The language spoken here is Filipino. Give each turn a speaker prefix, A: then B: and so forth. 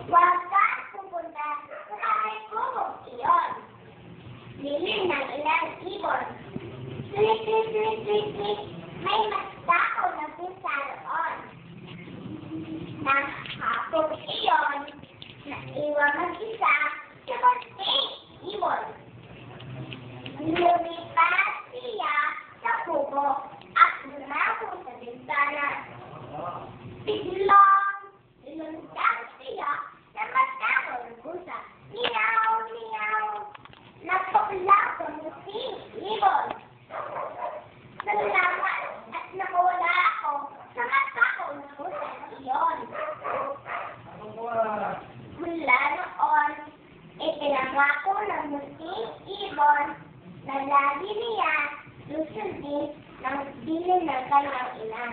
A: Huwag kang pupunta sa bahay ko iyon. Bilhin ng ilang ibon. Sweet, sweet, sweet, sweet, sweet. May mas tao na pisa roon. Nang hapong iyon, naiwan mag-isa sa basting ibon. Lumipat siya sa kubo at lumako sa bintana. Biglang lumutang siya sa matang ng pusa. Meow, meow. Napakulak sa muting ibon. Nalaman at nakawala ako sa matakaw ng pusa iyon. Mula noon, ipinangako ng muting ibon na lagi niya susundin ng bilin ng kanyang ina.